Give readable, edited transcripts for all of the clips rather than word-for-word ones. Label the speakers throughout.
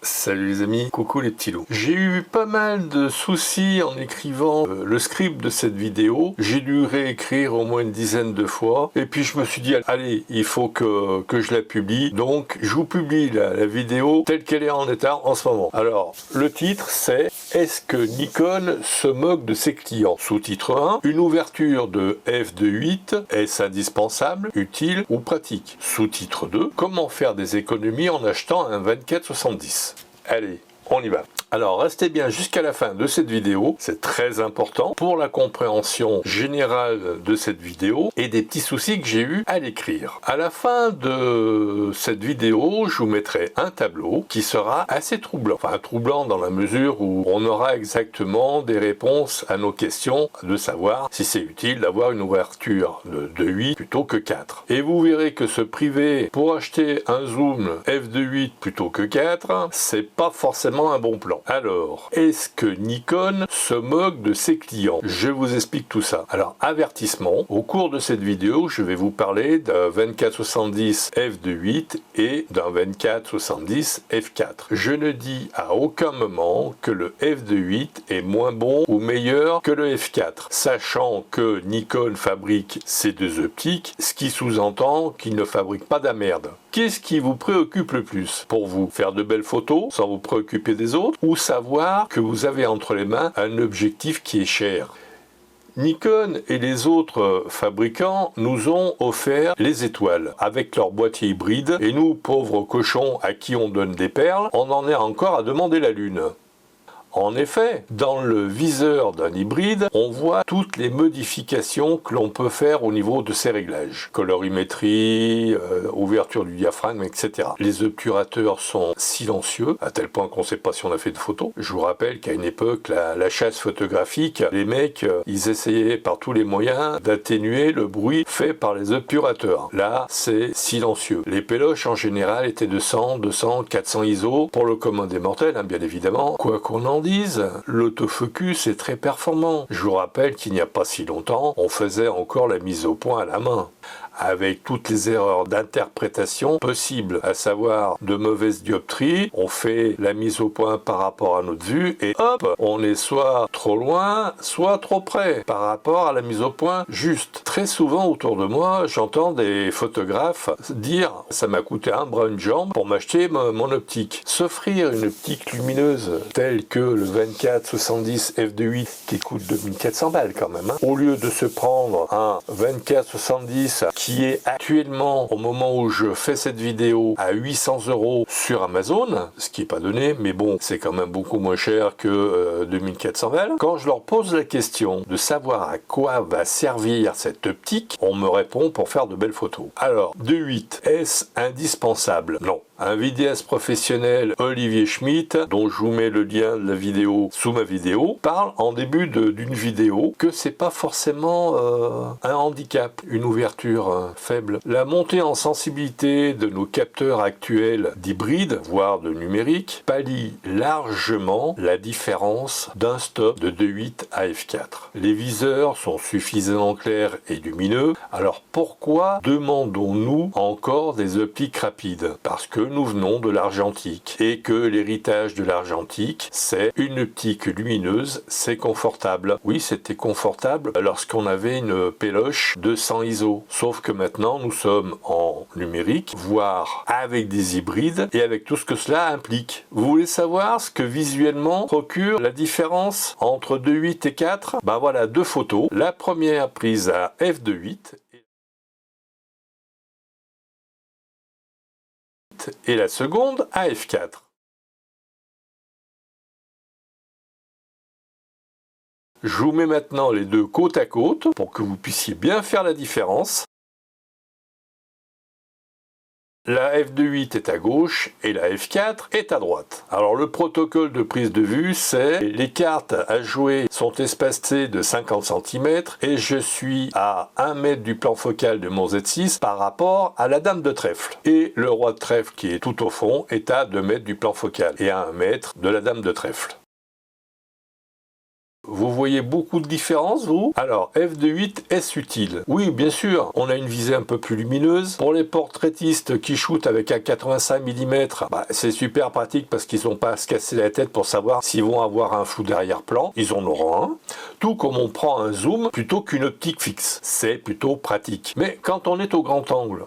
Speaker 1: Salut les amis, coucou les petits loups. J'ai eu pas mal de soucis en écrivant le script de cette vidéo. J'ai dû réécrire au moins une dizaine de fois. Et puis je me suis dit, allez, il faut que je la publie. Donc je vous publie la vidéo telle qu'elle est en état en ce moment. Alors, le titre c'est « Est-ce que Nikon se moque de ses clients ?» Sous-titre 1, une ouverture de f2.8, est-ce indispensable, utile ou pratique? Sous-titre 2, comment faire des économies en achetant un 24-70? Allez, on y va. Alors, restez bien jusqu'à la fin de cette vidéo, c'est très important pour la compréhension générale de cette vidéo et des petits soucis que j'ai eu à l'écrire. À la fin de cette vidéo, je vous mettrai un tableau qui sera assez troublant. Enfin, troublant dans la mesure où on aura exactement des réponses à nos questions, de savoir si c'est utile d'avoir une ouverture de 8 plutôt que 4. Et vous verrez que se priver pour acheter un zoom f2.8 plutôt que 4, c'est pas forcément un bon plan. Alors, est-ce que Nikon se moque de ses clients? Je vous explique tout ça. Alors, avertissement, au cours de cette vidéo, je vais vous parler d'un 24-70 f2.8 et d'un 24-70 f4. Je ne dis à aucun moment que le f2.8 est moins bon ou meilleur que le f4, sachant que Nikon fabrique ces deux optiques, ce qui sous-entend qu'il ne fabrique pas de la merde. Qu'est-ce qui vous préoccupe le plus pour vous? Faire de belles photos sans vous préoccuper des autres ou savoir que vous avez entre les mains un objectif qui est cher? Nikon et les autres fabricants nous ont offert les étoiles avec leur boîtier hybride et nous, pauvres cochons à qui on donne des perles, on en est encore à demander la lune. En effet, dans le viseur d'un hybride, on voit toutes les modifications que l'on peut faire au niveau de ces réglages. Colorimétrie, ouverture du diaphragme, etc. Les obturateurs sont silencieux, à tel point qu'on ne sait pas si on a fait de photos. Je vous rappelle qu'à une époque, la chasse photographique, les mecs, ils essayaient par tous les moyens d'atténuer le bruit fait par les obturateurs. Là, c'est silencieux. Les péloches, en général, étaient de 100, 200, 400 ISO. Pour le commun des mortels, hein, bien évidemment. Quoi qu'on en dise, l'autofocus est très performant. Je vous rappelle qu'il n'y a pas si longtemps, on faisait encore la mise au point à la main, avec toutes les erreurs d'interprétation possibles, à savoir de mauvaises dioptries, on fait la mise au point par rapport à notre vue, et hop, on est soit trop loin, soit trop près, par rapport à la mise au point juste. Très souvent autour de moi, j'entends des photographes dire « ça m'a coûté un bras une jambe pour m'acheter mon optique ». S'offrir une optique lumineuse telle que le 24-70 f2.8 qui coûte 2400 balles quand même, hein, au lieu de se prendre un 24-70 qui est actuellement, au moment où je fais cette vidéo, à 800 € sur Amazon, ce qui n'est pas donné, mais bon, c'est quand même beaucoup moins cher que 2400 balles. Quand je leur pose la question de savoir à quoi va servir cette optique, on me répond pour faire de belles photos. Alors, 2.8, est-ce indispensable? Non. Un vidéaste professionnel, Olivier Schmitt, dont je vous mets le lien de la vidéo sous ma vidéo, parle en début d'une vidéo que c'est pas forcément un handicap, une ouverture faible. La montée en sensibilité de nos capteurs actuels d'hybride, voire de numérique, pallie largement la différence d'un stop de 2.8 à f4. Les viseurs sont suffisamment clairs et lumineux, alors pourquoi demandons-nous encore des optiques rapides? Parce que nous venons de l'argentique et que l'héritage de l'argentique, c'est une optique lumineuse, c'est confortable. Oui, c'était confortable lorsqu'on avait une péloche de 100 ISO. Sauf que maintenant, nous sommes en numérique, voire avec des hybrides et avec tout ce que cela implique. Vous voulez savoir ce que visuellement procure la différence entre 2.8 et 4? Ben voilà, deux photos. La première prise à f2.8 et la seconde à f4. Je vous mets maintenant les deux côte à côte pour que vous puissiez bien faire la différence. La f2.8 est à gauche et la f4 est à droite. Alors le protocole de prise de vue, c'est les cartes à jouer sont espacées de 50 cm et je suis à 1 mètre du plan focal de mon Z6 par rapport à la dame de trèfle. Et le roi de trèfle qui est tout au fond est à 2 mètres du plan focal et à 1 mètre de la dame de trèfle. Vous voyez beaucoup de différences, vous? Alors, f2.8, est-ce utile? Oui, bien sûr, on a une visée un peu plus lumineuse. Pour les portraitistes qui shootent avec un 85 mm, c'est super pratique parce qu'ils n'ont pas à se casser la tête pour savoir s'ils vont avoir un flou d'arrière-plan. Ils en auront un. Tout comme on prend un zoom plutôt qu'une optique fixe. C'est plutôt pratique. Mais quand on est au grand angle,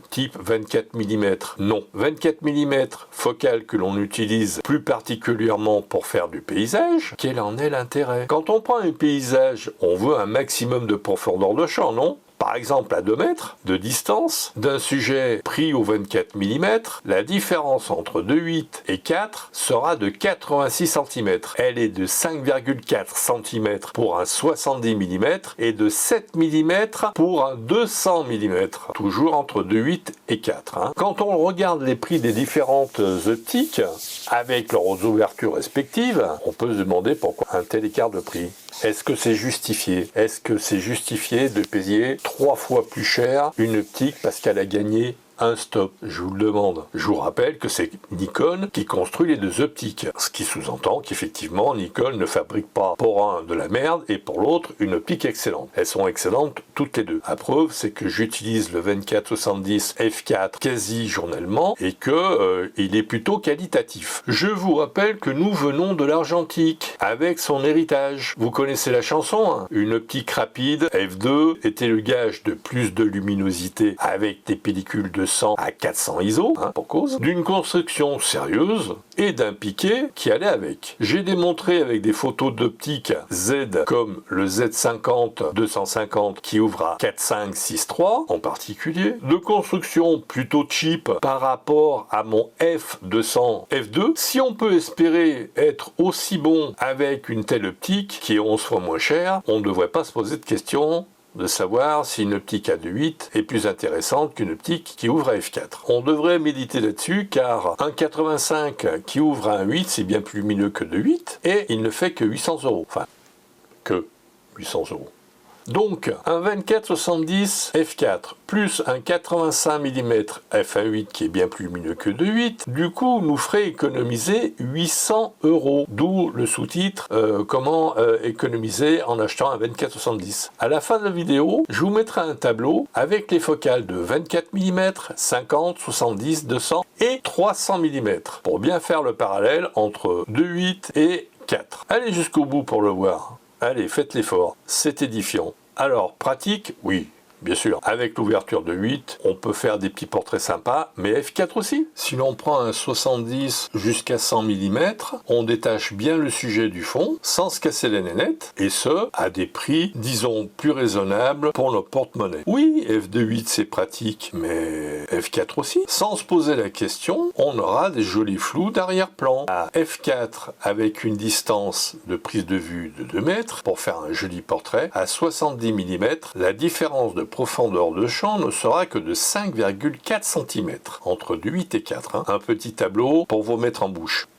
Speaker 1: type 24 mm. Non, 24 mm, focale que l'on utilise plus particulièrement pour faire du paysage, quel en est l'intérêt? Quand on prend un paysage, on veut un maximum de profondeur de champ, non? Par exemple, à 2 mètres de distance d'un sujet pris au 24 mm, la différence entre 2,8 et 4 sera de 86 cm. Elle est de 5,4 cm pour un 70 mm et de 7 mm pour un 200 mm. Toujours entre 2,8 et 4. Quand on regarde les prix des différentes optiques, avec leurs ouvertures respectives, on peut se demander pourquoi un tel écart de prix. Est-ce que c'est justifié? Est-ce que c'est justifié de payer 3 fois plus cher une optique parce qu'elle a gagné un stop? Je vous le demande. Je vous rappelle que c'est Nikon qui construit les deux optiques, ce qui sous-entend qu'effectivement Nikon ne fabrique pas pour un de la merde et pour l'autre une optique excellente. Elles sont excellentes toutes les deux. La preuve, c'est que j'utilise le 24-70 f4 quasi journellement et que il est plutôt qualitatif. Je vous rappelle que nous venons de l'argentique avec son héritage. Vous connaissez la chanson, hein? Une optique rapide f2 était le gage de plus de luminosité avec des pellicules de 100 à 400 ISO, pour cause, d'une construction sérieuse et d'un piqué qui allait avec. J'ai démontré avec des photos d'optique Z comme le Z50-250 qui ouvre à 4.5-6.3 en particulier, de construction plutôt cheap par rapport à mon F200 F2. Si on peut espérer être aussi bon avec une telle optique qui est 11 fois moins chère, on ne devrait pas se poser de questions de savoir si une optique à 2.8 est plus intéressante qu'une optique qui ouvre à f4. On devrait méditer là-dessus car un 85 qui ouvre à 1.8 c'est bien plus lumineux que 2.8 et il ne fait que 800 €. Enfin, que 800 €. Donc, un 24-70 f4 plus un 85 mm f1.8 qui est bien plus lumineux que 2.8, du coup, nous ferait économiser 800 €. D'où le sous-titre comment économiser en achetant un 24-70. À la fin de la vidéo, je vous mettrai un tableau avec les focales de 24 mm, 50, 70, 200 et 300 mm pour bien faire le parallèle entre 2.8 et 4. Allez jusqu'au bout pour le voir. Allez, faites l'effort, c'est édifiant. Alors, pratique, oui, bien sûr. Avec l'ouverture de 8, on peut faire des petits portraits sympas, mais f4 aussi. Si l'on prend un 70 jusqu'à 100 mm, on détache bien le sujet du fond, sans se casser les nénettes, et ce, à des prix, disons, plus raisonnables pour nos porte-monnaie. Oui, f2.8 c'est pratique, mais f4 aussi. Sans se poser la question, on aura des jolis flous d'arrière-plan. À f4, avec une distance de prise de vue de 2 mètres, pour faire un joli portrait, à 70 mm, la différence de profondeur de champ ne sera que de 5,4 cm, entre 8 et 4. Un petit tableau pour vous mettre en bouche.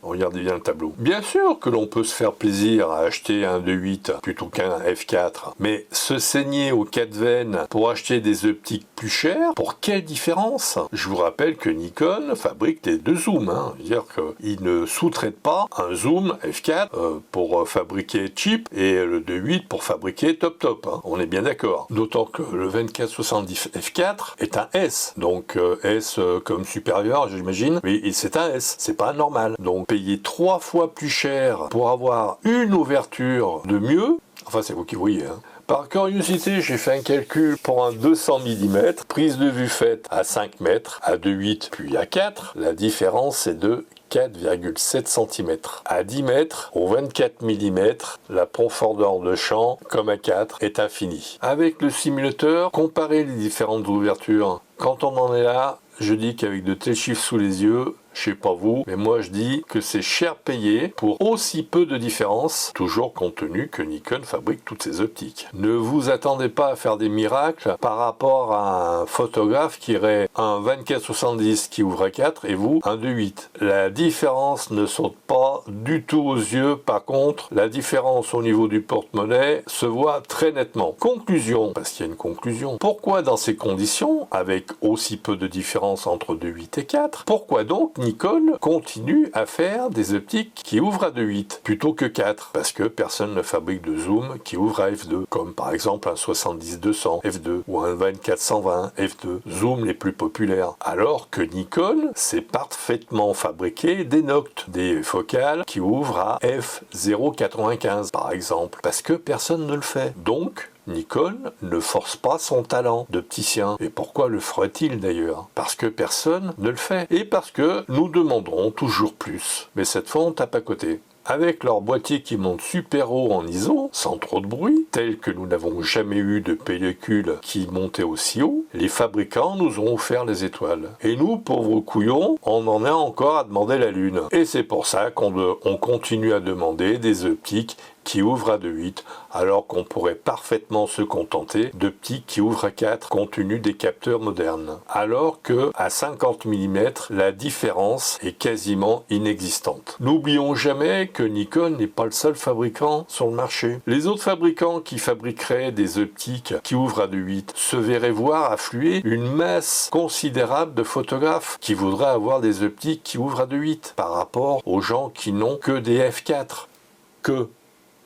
Speaker 1: Regardez bien le tableau. Bien sûr que l'on peut se faire plaisir à acheter un 2.8 plutôt qu'un F4, mais se saigner aux 4 veines pour acheter des optiques plus chères, pour quelle différence? Je vous rappelle que Nikon fabrique des deux zooms, c'est-à-dire qu'il ne sous-traite pas un zoom F4 pour fabriquer cheap et le 2.8 pour fabriquer top. On est bien d'accord. D'autant que le 24-70 F4 est un S, donc S comme supérieur, j'imagine, mais c'est un S, c'est pas normal. Donc payer 3 fois plus cher pour avoir une ouverture de mieux, enfin c'est vous qui voyez. Par curiosité, j'ai fait un calcul pour un 200 mm, prise de vue faite à 5 mètres, à 2.8 puis à 4, la différence est de 4,7 cm. À 10 mètres, au 24 mm, la profondeur de champ, comme à 4, est infinie. Avec le simulateur, comparez les différentes ouvertures. Quand on en est là, je dis qu'avec de tels chiffres sous les yeux, je sais pas vous, mais moi je dis que c'est cher payé pour aussi peu de différence, toujours compte tenu que Nikon fabrique toutes ses optiques. Ne vous attendez pas à faire des miracles par rapport à un photographe qui aurait un 24-70 qui ouvre à 4 et vous un 2.8. La différence ne saute pas du tout aux yeux, par contre la différence au niveau du porte-monnaie se voit très nettement. Conclusion, parce qu'il y a une conclusion. Pourquoi dans ces conditions, avec aussi peu de différence entre 2.8 et 4, pourquoi donc Nikon continue à faire des optiques qui ouvrent à 2.8 plutôt que 4, parce que personne ne fabrique de zoom qui ouvre à f2, comme par exemple un 70-200 f2 ou un 24-120 f2, zoom les plus populaires. Alors que Nikon sait parfaitement fabriquer des nocts, des focales qui ouvrent à f0.95 par exemple, parce que personne ne le fait. Donc, Nikon ne force pas son talent d'opticien. Et pourquoi le ferait-il d'ailleurs? Parce que personne ne le fait. Et parce que nous demandons toujours plus. Mais cette fois, on tape à côté. Avec leur boîtier qui monte super haut en ISO, sans trop de bruit, tel que nous n'avons jamais eu de pellicule qui montait aussi haut, les fabricants nous ont offert les étoiles. Et nous, pauvres couillons, on en a encore à demander la lune. Et c'est pour ça qu'on continue à demander des optiques qui ouvrent à 2.8, alors qu'on pourrait parfaitement se contenter d'optiques qui ouvrent à 4 compte tenu des capteurs modernes. Alors que à 50 mm, la différence est quasiment inexistante. N'oublions jamais que Nikon n'est pas le seul fabricant sur le marché. Les autres fabricants qui fabriqueraient des optiques qui ouvrent à 2.8 se verraient voir affluer une masse considérable de photographes qui voudraient avoir des optiques qui ouvrent à 2.8 par rapport aux gens qui n'ont que des f4.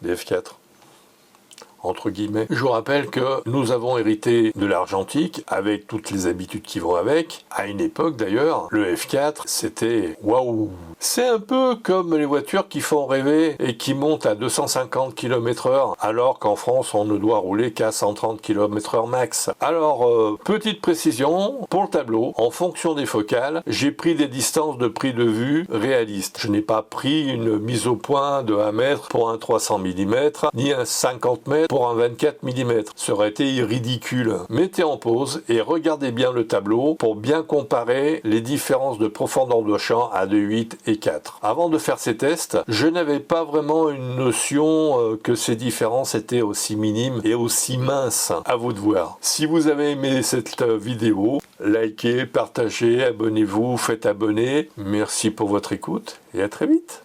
Speaker 1: Des f4 entre guillemets. Je vous rappelle que nous avons hérité de l'argentique avec toutes les habitudes qui vont avec. À une époque d'ailleurs, le f4 c'était waouh. C'est un peu comme les voitures qui font rêver et qui montent à 250 km/h alors qu'en France on ne doit rouler qu'à 130 km/h max. Alors petite précision pour le tableau, en fonction des focales, j'ai pris des distances de prise de vue réalistes. Je n'ai pas pris une mise au point de 1 mètre pour un 300 mm ni un 50 mètres pour un 24 mm. Ça aurait été ridicule. Mettez en pause et regardez bien le tableau pour bien comparer les différences de profondeur de champ à 2.8 et 4. Avant de faire ces tests, je n'avais pas vraiment une notion que ces différences étaient aussi minimes et aussi minces. À vous de voir. Si vous avez aimé cette vidéo, likez, partagez, abonnez-vous, faites abonner. Merci pour votre écoute et à très vite.